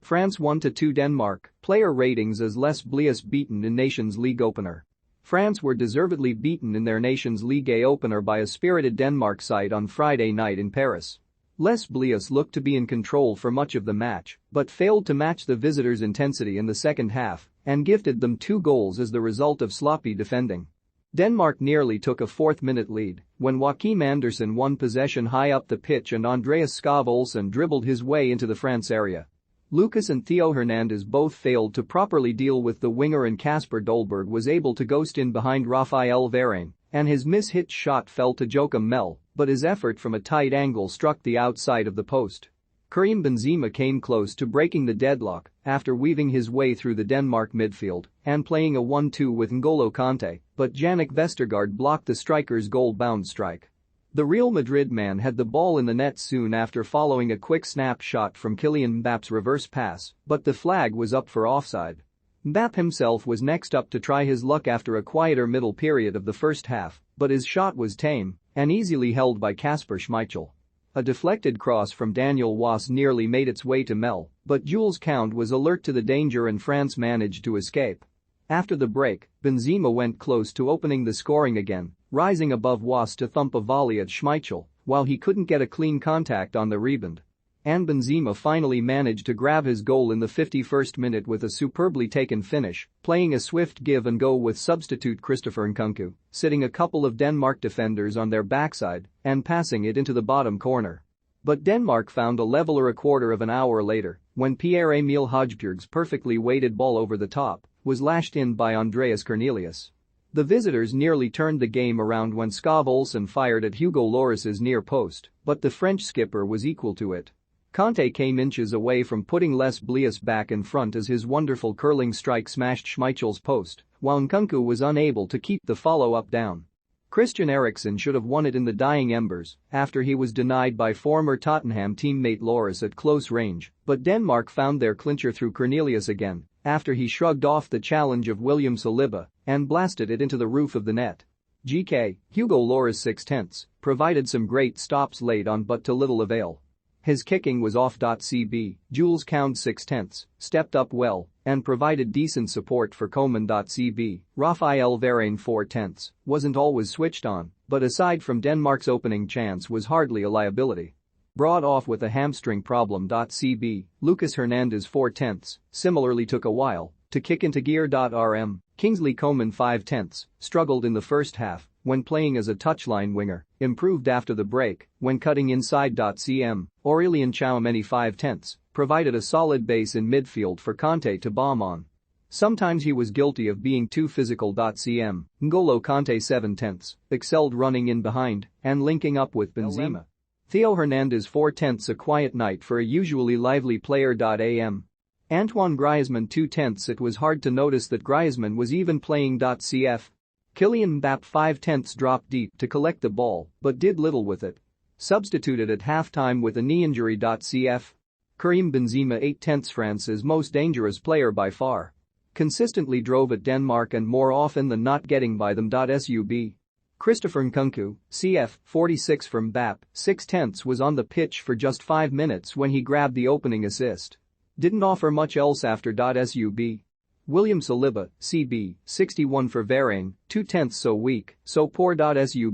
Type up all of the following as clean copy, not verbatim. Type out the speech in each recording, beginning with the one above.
France 1-2 Denmark, player ratings as Les Bleus beaten in Nations League opener. France were deservedly beaten in their Nations League A opener by a spirited Denmark side on Friday night in Paris. Les Bleus looked to be in control for much of the match, but failed to match the visitors' intensity in the second half and gifted them 2 goals as the result of sloppy defending. Denmark nearly took a fourth-minute lead when Joachim Andersen won possession high up the pitch and Andreas Skov Olsen dribbled his way into the France area. Lucas and Theo Hernandez both failed to properly deal with the winger and Kasper Dolberg was able to ghost in behind Raphael Varane, and his miss-hit shot fell to Joachim Mel, but his effort from a tight angle struck the outside of the post. Karim Benzema came close to breaking the deadlock after weaving his way through the Denmark midfield and playing a 1-2 with N'Golo Kanté, but Jannik Vestergaard blocked the striker's goal-bound strike. The Real Madrid man had the ball in the net soon after following a quick snap shot from Kylian Mbappe's reverse pass, but the flag was up for offside. Mbappe himself was next up to try his luck after a quieter middle period of the first half, but his shot was tame and easily held by Kasper Schmeichel. A deflected cross from Daniel Wass nearly made its way to Mel, but Jules Koundé was alert to the danger and France managed to escape. After the break, Benzema went close to opening the scoring again, rising above Wass to thump a volley at Schmeichel while he couldn't get a clean contact on the rebound. And Benzema finally managed to grab his goal in the 51st minute with a superbly taken finish, playing a swift give and go with substitute Christopher Nkunku, sitting a couple of Denmark defenders on their backside and passing it into the bottom corner. But Denmark found a leveler a quarter of an hour later when Pierre-Emile Højbjerg's perfectly weighted ball over the top was lashed in by Andreas Cornelius. The visitors nearly turned the game around when Skov Olsen fired at Hugo Lloris's near post, but the French skipper was equal to it. Kanté came inches away from putting Les Bleus back in front as his wonderful curling strike smashed Schmeichel's post, while Nkunku was unable to keep the follow-up down. Christian Eriksen should have won it in the dying embers after he was denied by former Tottenham teammate Lloris at close range, but Denmark found their clincher through Cornelius again after he shrugged off the challenge of William Saliba and blasted it into the roof of the net. GK, Hugo Lloris 6/10, provided some great stops late on but to little avail. His kicking was off. CB, Jules Koundé 6/10, stepped up well and provided decent support for Coman. CB, Raphael Varane 4/10, wasn't always switched on, but aside from Denmark's opening chance was hardly a liability. Brought off with a hamstring problem. CB, Lucas Hernandez 4/10, similarly took a while to kick into gear. RM, Kingsley Coman 5/10, struggled in the first half when playing as a touchline winger, improved after the break when cutting inside. CM, Aurélien Tchouaméni 5/10, provided a solid base in midfield for Kanté to bomb on. Sometimes he was guilty of being too physical. CM, N'Golo Kanté 7/10, excelled running in behind and linking up with Benzema. Theo Hernandez 4/10, a quiet night for a usually lively player. AM, Antoine Griezmann 2/10, it was hard to notice that Griezmann was even playing. CF, Kylian Mbappe 5/10 dropped deep to collect the ball but did little with it. Substituted at halftime with a knee injury. CF, Karim Benzema 8/10, France's most dangerous player by far. Consistently drove at Denmark and more often than not getting by them. Sub, Christopher Nkunku, CF, 46 from Mbappe, 6/10, was on the pitch for just 5 minutes when he grabbed the opening assist. Didn't offer much else after. Sub, William Saliba, CB, 61 for Varane, 2/10, so weak, so poor. Sub,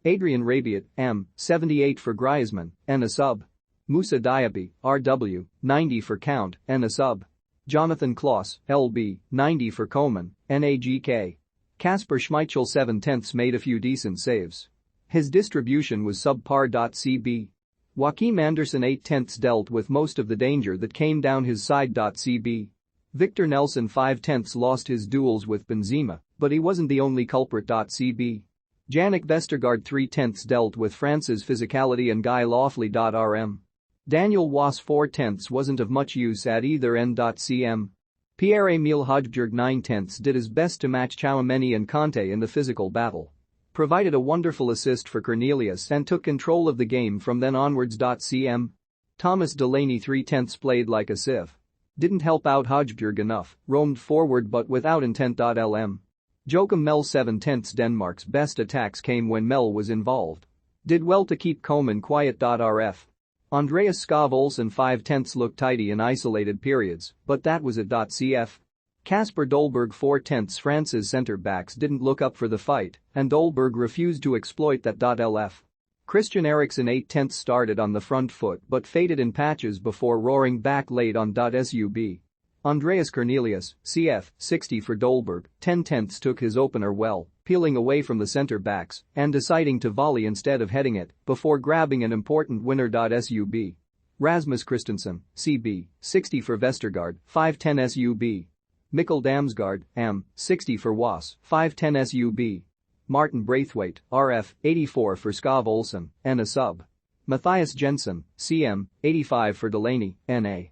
Adrien Rabiot, M, 78 for Griezmann, and a sub. Moussa Diaby, RW, 90 for Koundé, and a sub. Jonathan Klaus, LB, 90 for Coman, NAGK. Kasper Schmeichel 7/10 made a few decent saves. His distribution was subpar. CB, Joachim Andersen 8/10 dealt with most of the danger that came down his side. CB, Victor Nelson 5/10 lost his duels with Benzema, but he wasn't the only culprit. CB, Jannik Vestergaard 3/10 dealt with France's physicality and Guy Lawfully. RM, Daniel Wass 4/10 wasn't of much use at either end. CM, Pierre-Emile Højbjerg 9/10 did his best to match Tchouaméni and Kanté in the physical battle. Provided a wonderful assist for Cornelius and took control of the game from then onwards. CM, Thomas Delaney 3/10 played like a sieve. Didn't help out Højbjerg enough, roamed forward but without intent. LM, Joachim Mel 7/10, Denmark's best attacks came when Mel was involved. Did well to keep Coman quiet. RF, Andreas Skov Olsen 5/10 looked tidy in isolated periods, but that was it. Cf. Kasper Dolberg 4/10 France's centre-backs didn't look up for the fight, and Dolberg refused to exploit that. Lf. Christian Eriksen 8/10 started on the front foot but faded in patches before roaring back late on. Sub. Andreas Cornelius, cf. 60 for Dolberg, 10/10 took his opener well, peeling away from the centre-backs and deciding to volley instead of heading it before grabbing an important winner. Sub. Rasmus Christensen, CB, 60 for Vestergaard, 5/10 Sub. Mikkel Damsgaard, M, 60 for Was, 5/10 Sub. Martin Braithwaite, RF, 84 for Skov Olsen, N a sub. Matthias Jensen, CM, 85 for Delaney, NA.